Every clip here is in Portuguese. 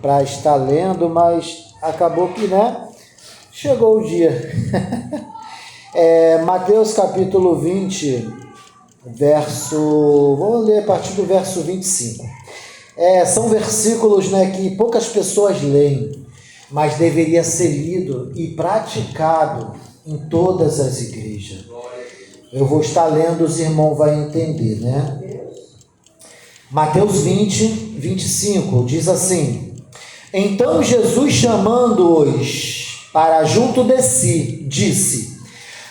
para estar lendo, mas acabou que, chegou o dia. Mateus capítulo 20, vou ler a partir do verso 25. São versículos, que poucas pessoas leem, mas deveria ser lido e praticado em todas as igrejas. Eu vou estar lendo, os irmãos vão entender, Mateus 20, 25, diz assim: Então Jesus, chamando-os para junto de si, disse: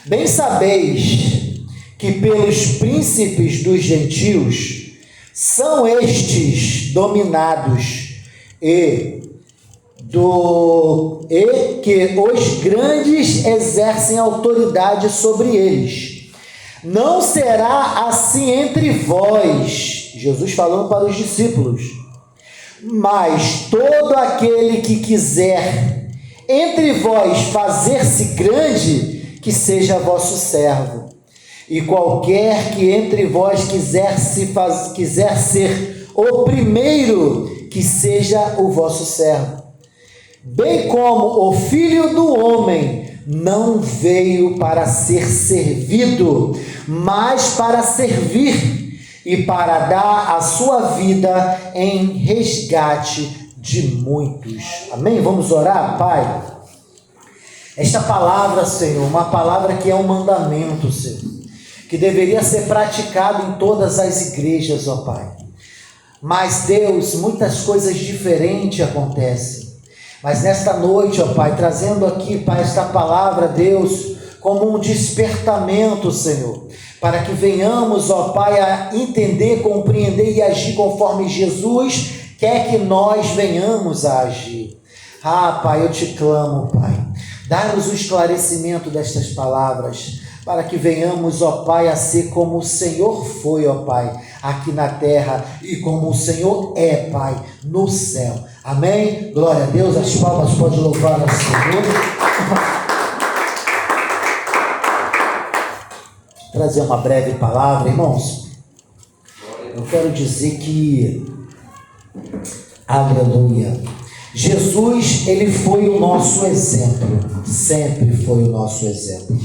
Bem sabeis que pelos príncipes dos gentios são estes dominados, e que os grandes exercem autoridade sobre eles. Não será assim entre vós, Jesus falando para os discípulos, mas todo aquele que quiser entre vós fazer-se grande, que seja vosso servo. E qualquer que entre vós quiser ser o primeiro, que seja o vosso servo. Bem como o Filho do Homem não veio para ser servido, mas para servir e para dar a sua vida em resgate de muitos. Amém? Vamos orar, Pai? Esta palavra, Senhor, uma palavra que é um mandamento, Senhor, que deveria ser praticado em todas as igrejas, ó Pai. Mas, Deus, muitas coisas diferentes acontecem. Mas nesta noite, ó Pai, trazendo aqui, Pai, esta palavra, Deus, como um despertamento, Senhor, para que venhamos, ó Pai, a entender, compreender e agir conforme Jesus quer que nós venhamos a agir. Pai, eu te clamo, Pai, dá-nos o esclarecimento destas palavras, para que venhamos, ó Pai, a ser como o Senhor foi, ó Pai, aqui na terra, e como o Senhor é, Pai, no céu. Amém? Glória a Deus, as palmas podem louvar ao Senhor. Trazer uma breve palavra, irmãos. Eu quero dizer que, aleluia, Jesus, ele foi o nosso exemplo, sempre foi o nosso exemplo.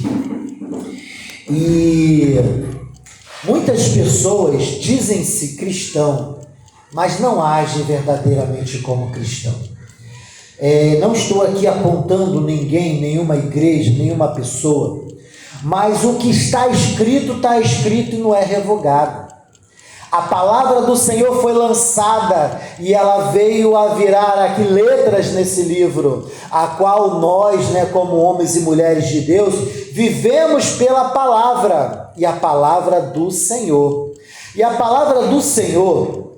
E muitas pessoas dizem-se cristão, mas não agem verdadeiramente como cristão. Não estou aqui apontando ninguém, nenhuma igreja, nenhuma pessoa, mas o que está escrito e não é revogado. A palavra do Senhor foi lançada e ela veio a virar aqui letras nesse livro, a qual nós, como homens e mulheres de Deus, vivemos pela palavra, e a palavra do Senhor. E a palavra do Senhor,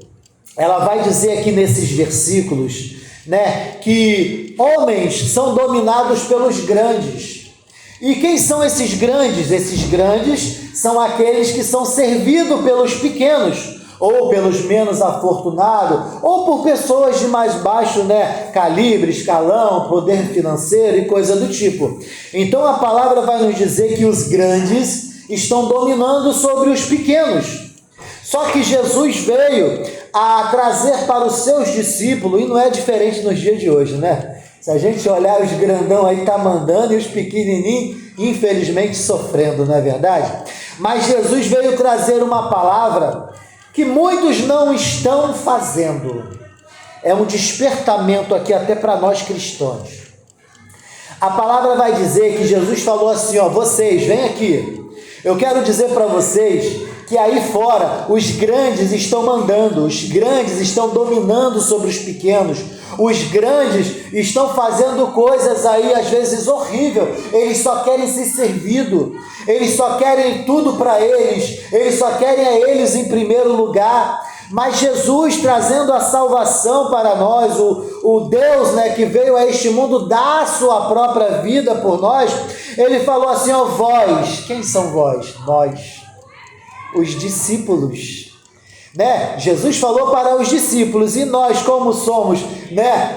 ela vai dizer aqui nesses versículos, que homens são dominados pelos grandes. E quem são esses grandes? Esses grandes são aqueles que são servidos pelos pequenos, ou pelos menos afortunados, ou por pessoas de mais baixo, calibre, escalão, poder financeiro e coisa do tipo. Então a palavra vai nos dizer que os grandes estão dominando sobre os pequenos. Só que Jesus veio a trazer para os seus discípulos, e não é diferente nos dias de hoje, Se a gente olhar, os grandão aí tá mandando e os pequenininhos, infelizmente, sofrendo, não é verdade? Mas Jesus veio trazer uma palavra que muitos não estão fazendo. É um despertamento aqui até para nós cristãos. A palavra vai dizer que Jesus falou assim, vocês, vem aqui. Eu quero dizer para vocês que aí fora os grandes estão mandando, os grandes estão dominando sobre os pequenos, os grandes estão fazendo coisas aí às vezes horríveis, eles só querem ser servidos, eles só querem tudo para eles só querem a eles em primeiro lugar. Mas Jesus, trazendo a salvação para nós, o Deus, que veio a este mundo dar a sua própria vida por nós, ele falou assim, vós, quem são vós? Nós, os discípulos, Jesus falou para os discípulos, e nós, como somos,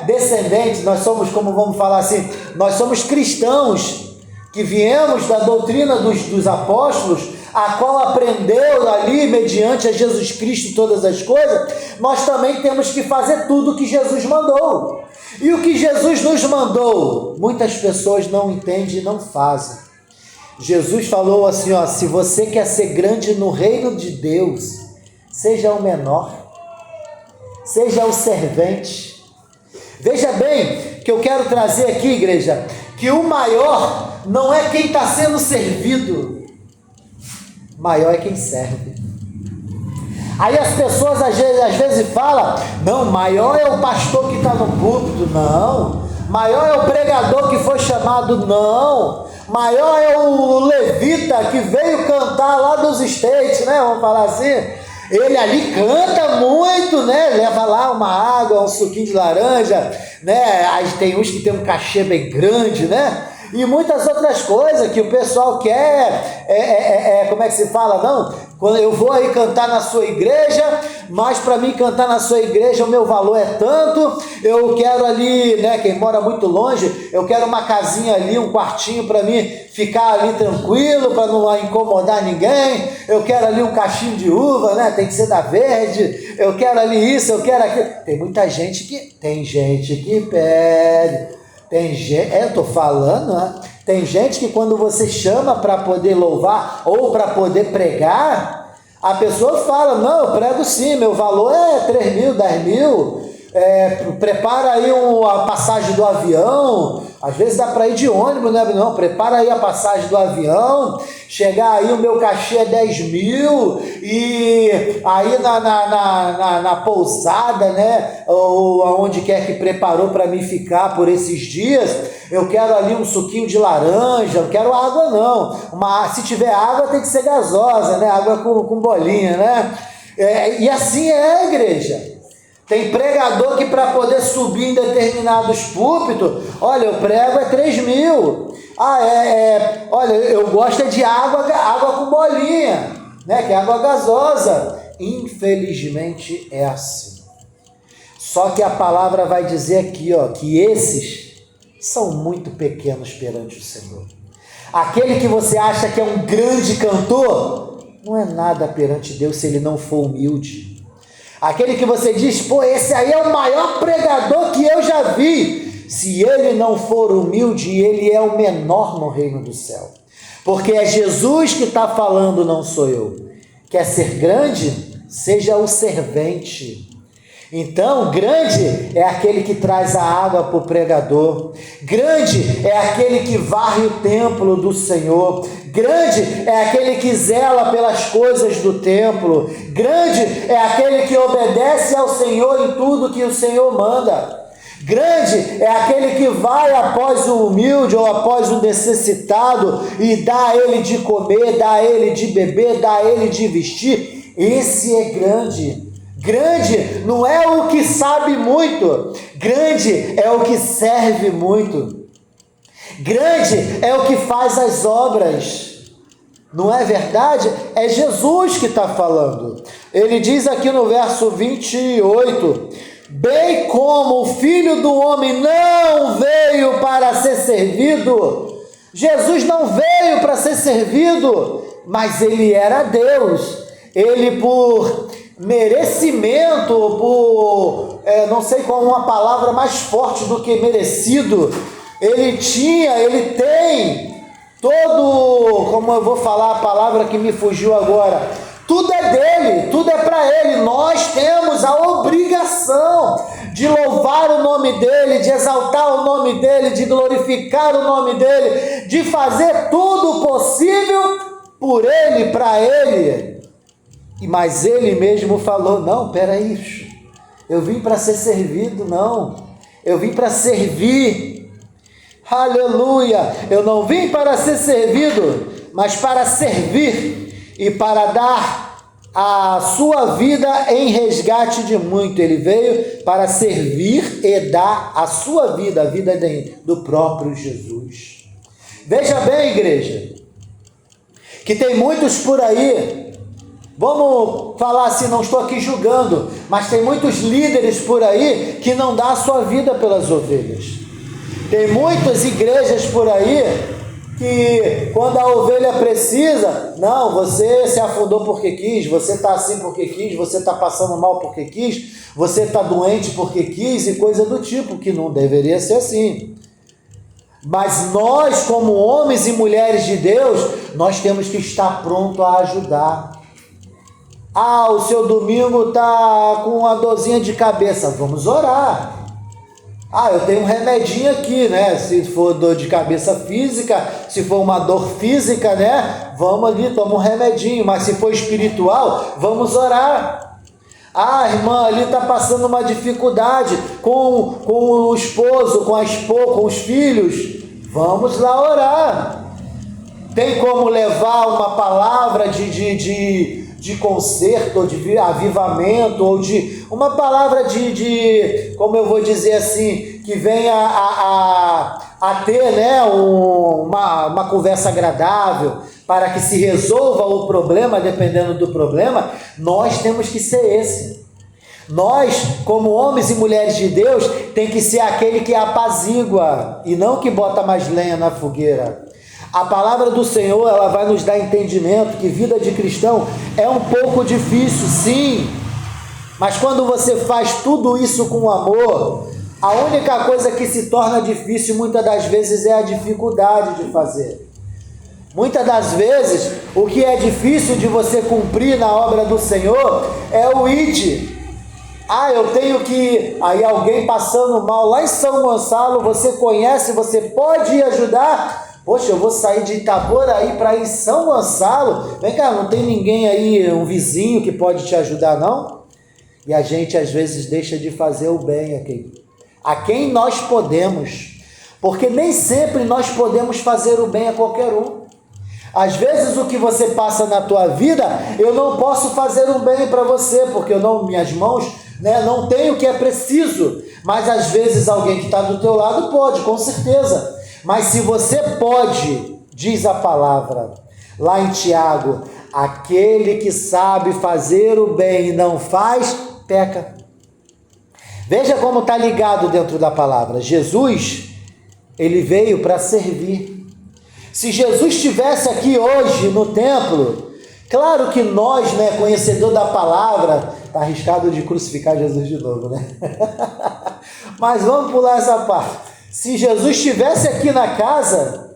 descendentes, nós somos, como vamos falar assim, nós somos cristãos, que viemos da doutrina dos apóstolos, a qual aprendeu ali, mediante a Jesus Cristo, todas as coisas, nós também temos que fazer tudo o que Jesus mandou. E o que Jesus nos mandou, muitas pessoas não entendem e não fazem. Jesus falou assim, ó, se você quer ser grande no reino de Deus, seja o menor, seja o servente. Veja bem, que eu quero trazer aqui, igreja, que o maior não é quem está sendo servido, maior é quem serve. Aí as pessoas às vezes falam, não, maior é o pastor que está no púlpito, não, maior é o pregador que foi chamado, não, maior é o levita que veio cantar lá dos States, né, vamos falar assim, ele ali canta muito, né, leva lá uma água, um suquinho de laranja, né, aí tem uns que tem um cachê bem grande, né, e muitas outras coisas que o pessoal quer, como é que se fala, não? Quando eu vou aí cantar na sua igreja, mas para mim cantar na sua igreja o meu valor é tanto, eu quero ali, né, quem mora muito longe, eu quero uma casinha ali, um quartinho para mim ficar ali tranquilo, para não incomodar ninguém, eu quero ali um cachinho de uva, né, tem que ser da verde, eu quero ali isso, eu quero aquilo. Tem gente que pede. Tem gente, eu estou falando, né? Tem gente que quando você chama para poder louvar ou para poder pregar, a pessoa fala, não, eu prego sim, meu valor é 3 mil, 10 mil, prepara aí a passagem do avião, às vezes dá para ir de ônibus, né? Não, prepara aí a passagem do avião, chegar aí o meu cachê é 10 mil, e aí na pousada, né, ou aonde quer que preparou para mim ficar por esses dias, eu quero ali um suquinho de laranja, eu quero água não, se tiver água tem que ser gasosa, né, água com bolinha, né, e assim é a igreja. Tem pregador que para poder subir em determinados púlpitos, olha, eu prego é 3 mil. Olha, eu gosto de água com bolinha, né? Que é água gasosa. Infelizmente é assim. Só que a palavra vai dizer aqui, ó, que esses são muito pequenos perante o Senhor. Aquele que você acha que é um grande cantor, não é nada perante Deus se ele não for humilde. Aquele que você diz, pô, esse aí é o maior pregador que eu já vi. Se ele não for humilde, ele é o menor no reino do céu. Porque é Jesus que está falando, não sou eu. Quer ser grande? Seja o servente. Então, grande é aquele que traz a água para o pregador. Grande é aquele que varre o templo do Senhor. Grande é aquele que zela pelas coisas do templo. Grande é aquele que obedece ao Senhor em tudo que o Senhor manda. Grande é aquele que vai após o humilde ou após o necessitado e dá a ele de comer, dá a ele de beber, dá a ele de vestir. Esse é grande. Grande não é o que sabe muito, grande é o que serve muito, grande é o que faz as obras, não é verdade? É Jesus que está falando. Ele diz aqui no verso 28, bem como o Filho do Homem não veio para ser servido. Jesus não veio para ser servido, mas ele era Deus. Ele por merecimento, não sei qual uma palavra mais forte do que merecido, ele tem todo, como eu vou falar a palavra que me fugiu agora, tudo é dele, tudo é para ele. Nós temos a obrigação de louvar o nome dele, de exaltar o nome dele, de glorificar o nome dele, de fazer tudo possível por ele, para ele. Mas ele mesmo falou, não, peraí, eu vim para ser servido, não, eu vim para servir, aleluia, eu não vim para ser servido, mas para servir e para dar a sua vida em resgate de muito. Ele veio para servir e dar a sua vida, a vida do próprio Jesus. Veja bem, igreja, que tem muitos por aí. Vamos falar assim, não estou aqui julgando, mas tem muitos líderes por aí que não dão a sua vida pelas ovelhas. Tem muitas igrejas por aí que quando a ovelha precisa, não, você se afundou porque quis, você está assim porque quis, você está passando mal porque quis, você está doente porque quis e coisa do tipo, que não deveria ser assim. Mas nós, como homens e mulheres de Deus, nós temos que estar pronto a ajudar. Ah, o seu domingo está com uma dorzinha de cabeça, vamos orar. Ah, eu tenho um remedinho aqui, né? Se for dor de cabeça física, se for uma dor física, né? Vamos ali, toma um remedinho. Mas se for espiritual, vamos orar. Ah, a irmã ali está passando uma dificuldade com o esposo, com a esposa, com os filhos. Vamos lá orar. Tem como levar uma palavra de conserto, ou de avivamento, ou de uma palavra como eu vou dizer assim, que venha a ter, né, uma conversa agradável, para que se resolva o problema, dependendo do problema. Nós temos que ser esse. Nós, como homens e mulheres de Deus, tem que ser aquele que apazigua, e não que bota mais lenha na fogueira. A palavra do Senhor, ela vai nos dar entendimento que vida de cristão é um pouco difícil, sim. Mas quando você faz tudo isso com amor, a única coisa que se torna difícil muitas das vezes é a dificuldade de fazer. Muitas das vezes, o que é difícil de você cumprir na obra do Senhor é o id. Ah, eu tenho que ir. Aí alguém passando mal lá em São Gonçalo, você conhece, você pode ir ajudar. Poxa, eu vou sair de Itaboraí para ir em São Gonçalo. Vem cá, não tem ninguém aí, um vizinho que pode te ajudar, não? E a gente às vezes deixa de fazer o bem a quem nós podemos. Porque nem sempre nós podemos fazer o bem a qualquer um. Às vezes o que você passa na tua vida, eu não posso fazer um bem para você, porque minhas mãos, né, não tem o que é preciso. Mas às vezes alguém que está do teu lado pode, com certeza. Mas se você pode, diz a palavra, lá em Tiago, aquele que sabe fazer o bem e não faz, peca. Veja como está ligado dentro da palavra. Jesus, ele veio para servir. Se Jesus estivesse aqui hoje no templo, claro que nós, né, conhecedor da palavra, está arriscado de crucificar Jesus de novo, né? Mas vamos pular essa parte. Se Jesus estivesse aqui na casa,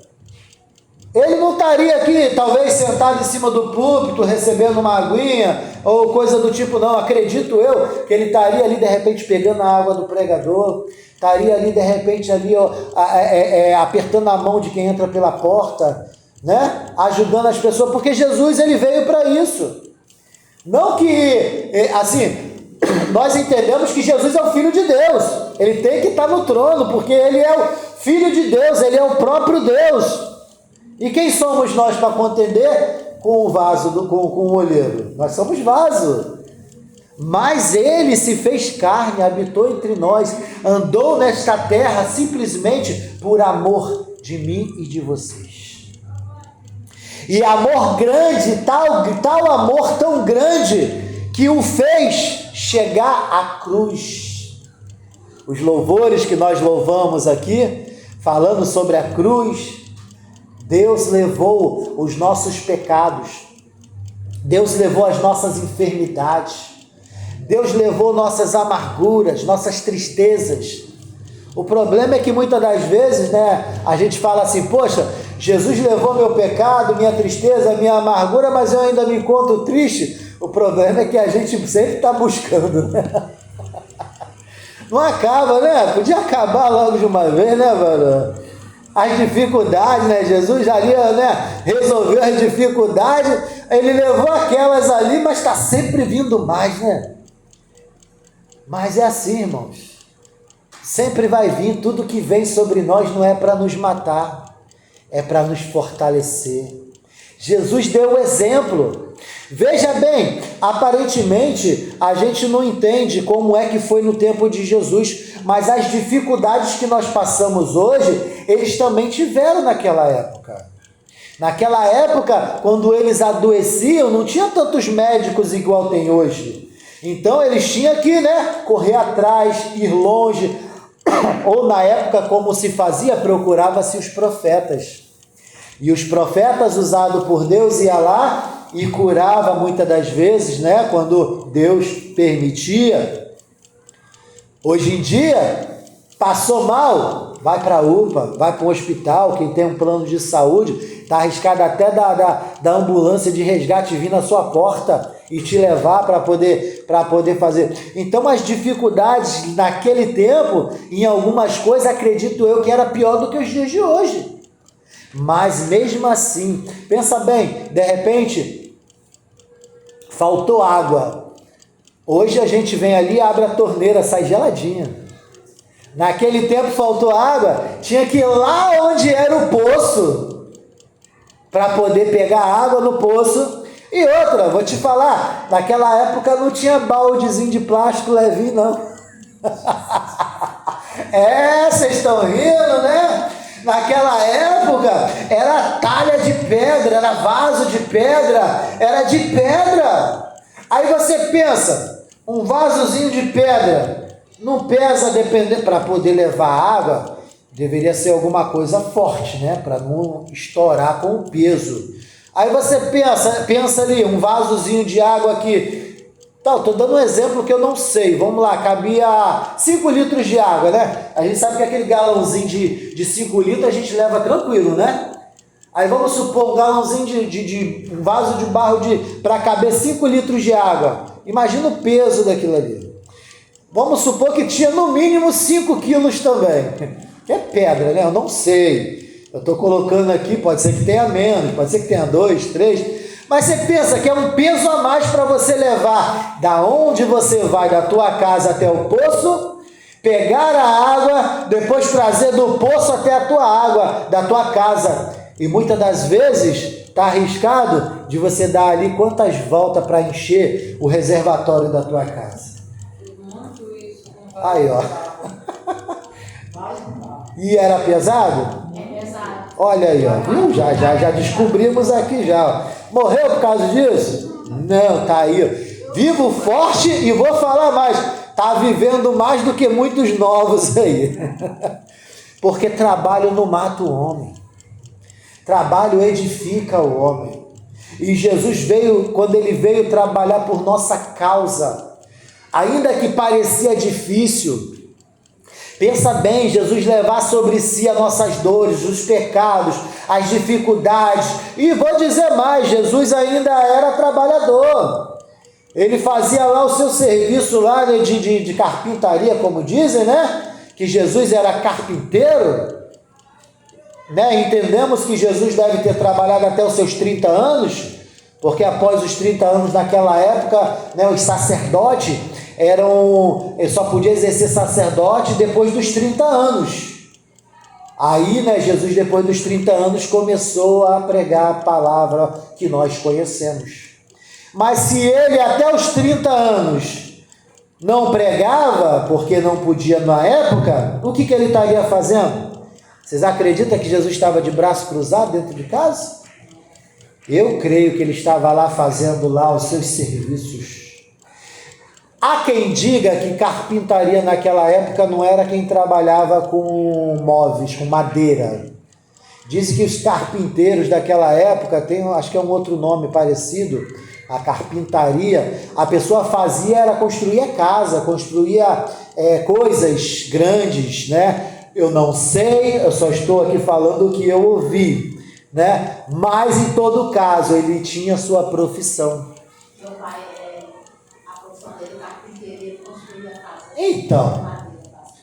ele não estaria aqui, talvez sentado em cima do púlpito, recebendo uma aguinha, ou coisa do tipo, não. Acredito eu que ele estaria ali, de repente, pegando a água do pregador, estaria ali, de repente, ali, apertando a mão de quem entra pela porta, né? Ajudando as pessoas, porque Jesus, ele veio para isso. Não que, assim, nós entendemos que Jesus é o Filho de Deus, ele tem que estar no trono, porque ele é o Filho de Deus, ele é o próprio Deus. E quem somos nós para contender com o vaso, com o olheiro? Nós somos vaso. Mas ele se fez carne, habitou entre nós, andou nesta terra simplesmente por amor de mim e de vocês. E amor grande, tal amor tão grande, que o fez chegar à cruz. Os louvores que nós louvamos aqui, falando sobre a cruz, Deus levou os nossos pecados, Deus levou as nossas enfermidades, Deus levou nossas amarguras, nossas tristezas. O problema é que muitas das vezes, né, a gente fala assim, poxa, Jesus levou meu pecado, minha tristeza, minha amargura, mas eu ainda me encontro triste. O problema é que a gente sempre está buscando, né? Não acaba, né? Podia acabar logo de uma vez, né, mano? As dificuldades, né? Jesus ali, né, resolveu as dificuldades, ele levou aquelas ali, mas está sempre vindo mais, né? Mas é assim, irmãos. Sempre vai vir, tudo que vem sobre nós não é para nos matar, é para nos fortalecer. Jesus deu o exemplo. Veja bem, aparentemente a gente não entende como é que foi no tempo de Jesus, mas as dificuldades que nós passamos hoje, eles também tiveram naquela época. Naquela época, quando eles adoeciam, não tinha tantos médicos igual tem hoje. Então eles tinham que, né, correr atrás, ir longe, ou na época, como se fazia, procurava-se os profetas. E os profetas usados por Deus ia lá e curava muitas das vezes, né? Quando Deus permitia. Hoje em dia, passou mal, vai para a UPA, vai para o hospital, quem tem um plano de saúde, está arriscado até da ambulância de resgate vir na sua porta e te levar para poder fazer. Então, as dificuldades naquele tempo, em algumas coisas, acredito eu que era pior do que os dias de hoje. Mas mesmo assim, pensa bem, de repente, faltou água. Hoje a gente vem ali, abre a torneira, sai geladinha. Naquele tempo faltou água, tinha que ir lá onde era o poço, para poder pegar água no poço. E outra, vou te falar, naquela época não tinha baldezinho de plástico levinho, não. Vocês estão rindo, né? Naquela época era talha de pedra, era vaso de pedra, era de pedra. Aí você pensa, um vasozinho de pedra não pesa, depender para poder levar água, deveria ser alguma coisa forte, né? Para não estourar com o peso. Aí você pensa ali, um vasozinho de água aqui. Estou dando um exemplo que eu não sei. Vamos lá, cabia 5 litros de água, né? A gente sabe que aquele galãozinho de 5 litros a gente leva tranquilo, né? Aí vamos supor um galãozinho de um vaso de barro para caber 5 litros de água. Imagina o peso daquilo ali. Vamos supor que tinha no mínimo 5 quilos também. Que é pedra, né? Eu não sei. Eu estou colocando aqui, pode ser que tenha menos, pode ser que tenha 2, 3... Mas você pensa que é um peso a mais para você levar da onde você vai, da tua casa até o poço, pegar a água, depois trazer do poço até a tua água, da tua casa. E muitas das vezes está arriscado de você dar ali quantas voltas para encher o reservatório da tua casa. Aí, ó. E era pesado? É pesado. Olha aí, ó. Viu? Já descobrimos aqui já. Morreu por causa disso? Não, tá aí. Vivo forte e vou falar mais. Tá vivendo mais do que muitos novos aí. Porque trabalho não mata o homem. Trabalho edifica o homem. E Jesus veio, quando ele veio trabalhar por nossa causa, ainda que parecia difícil, pensa bem, Jesus levar sobre si as nossas dores, os pecados, as dificuldades. E vou dizer mais, Jesus ainda era trabalhador. Ele fazia lá o seu serviço lá de carpintaria, como dizem, né? Que Jesus era carpinteiro. Né? Entendemos que Jesus deve ter trabalhado até os seus 30 anos, porque após os 30 anos naquela época, né, os sacerdotes só podia exercer sacerdote depois dos 30 anos. Aí, né, Jesus, depois dos 30 anos, começou a pregar a palavra que nós conhecemos. Mas se ele até os 30 anos não pregava, porque não podia na época, o que ele estaria fazendo? Vocês acreditam que Jesus estava de braço cruzado dentro de casa? Eu creio que ele estava lá fazendo lá os seus serviços. Há quem diga que carpintaria naquela época não era quem trabalhava com móveis, com madeira. Dizem que os carpinteiros daquela época, acho que é um outro nome parecido, a carpintaria, a pessoa fazia, era construir a casa, construía coisas grandes, né? Eu não sei, eu só estou aqui falando o que eu ouvi, né? Mas em todo caso, ele tinha sua profissão. Meu pai, a profissão dele, carpinteiro, ele construía a casa. Então,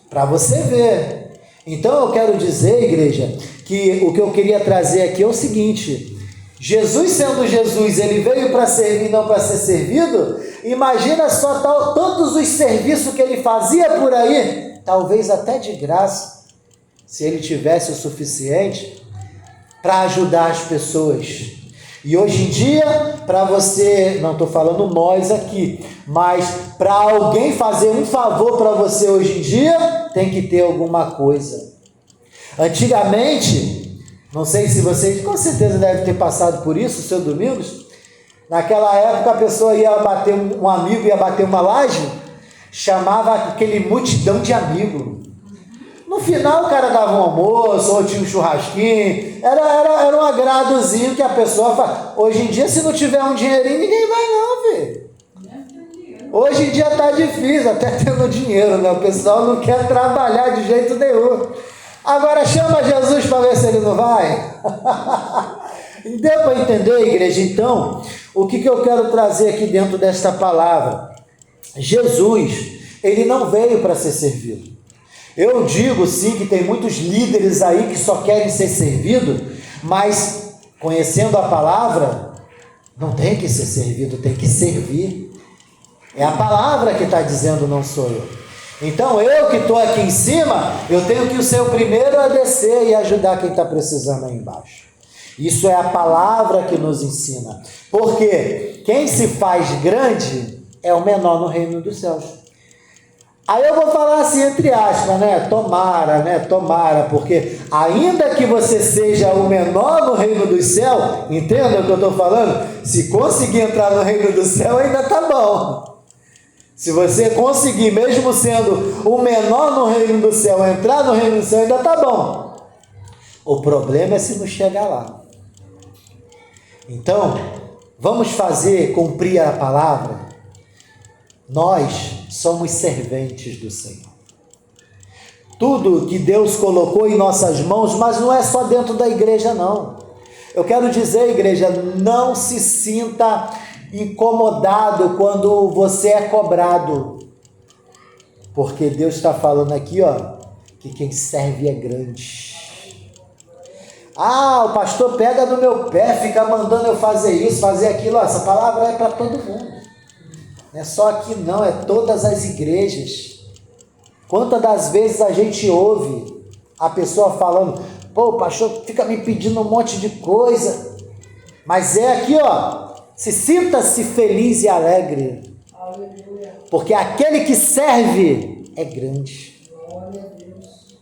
para você ver. Então eu quero dizer, igreja, que o que eu queria trazer aqui é o seguinte: Jesus sendo Jesus, ele veio para servir, não para ser servido. Imagina só tantos os serviços que ele fazia por aí, talvez até de graça, se ele tivesse o suficiente para ajudar as pessoas. E hoje em dia, para você, não estou falando nós aqui, mas para alguém fazer um favor para você hoje em dia, tem que ter alguma coisa. Antigamente, não sei se vocês, com certeza devem ter passado por isso, seu Domingos, naquela época a pessoa ia bater, um amigo ia bater uma laje, chamava aquele multidão de amigos. No final o cara dava um almoço, ou tinha um churrasquinho, era um agradozinho que a pessoa faz. Hoje em dia, se não tiver um dinheirinho, ninguém vai não, filho. Hoje em dia tá difícil, até tendo dinheiro, né? O pessoal não quer trabalhar de jeito nenhum. Agora chama Jesus para ver se ele não vai. Deu para entender, igreja? Então, o que eu quero trazer aqui dentro desta palavra? Jesus, ele não veio para ser servido. Eu digo sim que tem muitos líderes aí que só querem ser servidos, mas conhecendo a palavra, não tem que ser servido, tem que servir. É a palavra que está dizendo, não sou eu. Então eu que estou aqui em cima, eu tenho que ser o primeiro a descer e ajudar quem está precisando aí embaixo. Isso é a palavra que nos ensina. Porque quem se faz grande é o menor no reino dos céus. Aí eu vou falar assim entre aspas, né? Tomara, porque ainda que você seja o menor no reino dos céus, entenda o que eu estou falando? Se conseguir entrar no reino do céu, ainda está bom. Se você conseguir, mesmo sendo o menor no reino do céu, entrar no reino do céu, ainda está bom. O problema é se não chegar lá. Então, vamos cumprir a palavra. Nós somos serventes do Senhor. Tudo que Deus colocou em nossas mãos, mas não é só dentro da igreja, não. Eu quero dizer, igreja, não se sinta incomodado quando você é cobrado. Porque Deus está falando aqui, que quem serve é grande. O pastor pega no meu pé, fica mandando eu fazer isso, fazer aquilo. Essa palavra é para todo mundo. Não é só aqui não, é todas as igrejas. Quantas das vezes a gente ouve a pessoa falando, o pastor fica me pedindo um monte de coisa. Mas é aqui, sinta-se feliz e alegre. Aleluia. Porque aquele que serve é grande. Glória a Deus.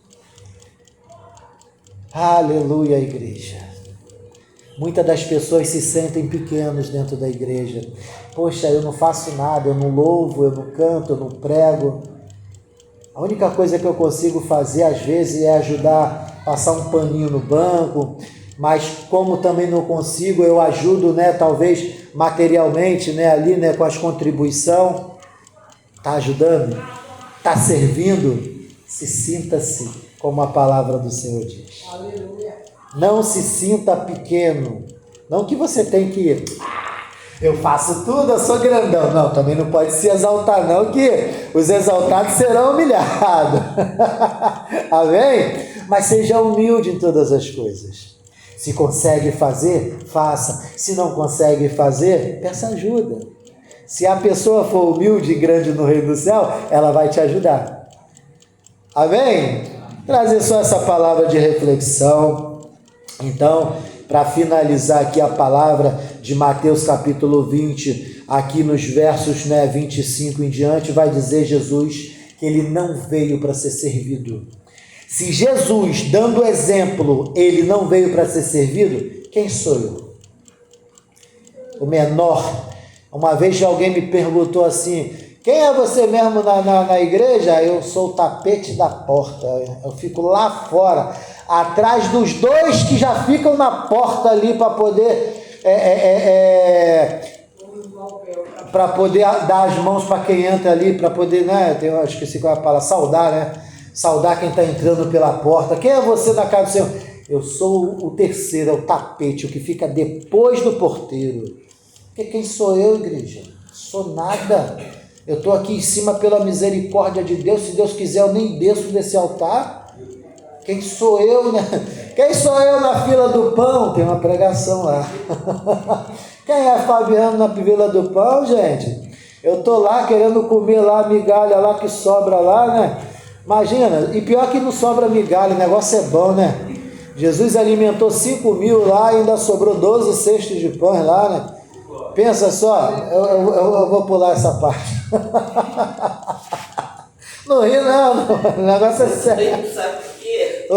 Aleluia, igreja. Muitas das pessoas se sentem pequenos dentro da igreja. Poxa, eu não faço nada, eu não louvo, eu não canto, eu não prego. A única coisa que eu consigo fazer às vezes é ajudar, passar um paninho no banco, mas como também não consigo, eu ajudo, talvez materialmente, ali, com as contribuições. Está ajudando? Está servindo? Se sinta-se como a palavra do Senhor diz. Aleluia. Não se sinta pequeno. Não que você tem que... Eu faço tudo, eu sou grandão. Não, também não pode se exaltar não, que os exaltados serão humilhados. Amém? Mas seja humilde em todas as coisas. Se consegue fazer, faça. Se não consegue fazer, peça ajuda. Se a pessoa for humilde e grande no reino do céu, ela vai te ajudar. Amém? Trazer só essa palavra de reflexão. Então, para finalizar aqui a palavra de Mateus capítulo 20, aqui nos versos 25 em diante, vai dizer Jesus que ele não veio para ser servido. Se Jesus, dando exemplo, ele não veio para ser servido, quem sou eu? O menor. Uma vez alguém me perguntou assim, quem é você mesmo na igreja? Eu sou o tapete da porta, eu fico lá fora, atrás dos dois que já ficam na porta ali para poder para poder dar as mãos para quem entra ali, para poder, eu esqueci qual é a palavra, saudar, saudar quem está entrando pela porta. Quem é você na casa do Senhor? Eu sou o terceiro, é o tapete, o que fica depois do porteiro. Quem sou eu, igreja? Sou nada. Eu estou aqui em cima pela misericórdia de Deus. Se Deus quiser, eu nem desço desse altar. Quem sou eu, né? Quem sou eu na fila do pão? Tem uma pregação lá. Quem é Fabiano na fila do pão, gente? Eu estou lá querendo comer lá a migalha lá que sobra lá, né? Imagina, e pior que não sobra migalha, o negócio é bom, né? Jesus alimentou 5.000 lá e ainda sobrou 12 cestos de pão lá, né? Pensa só, eu vou pular essa parte. Não ri não, o negócio é sério. Sabe por quê?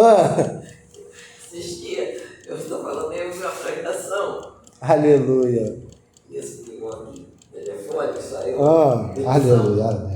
Esses dias eu estou falando em uma pregação. Aleluia. Esse telefone saiu. Aleluia.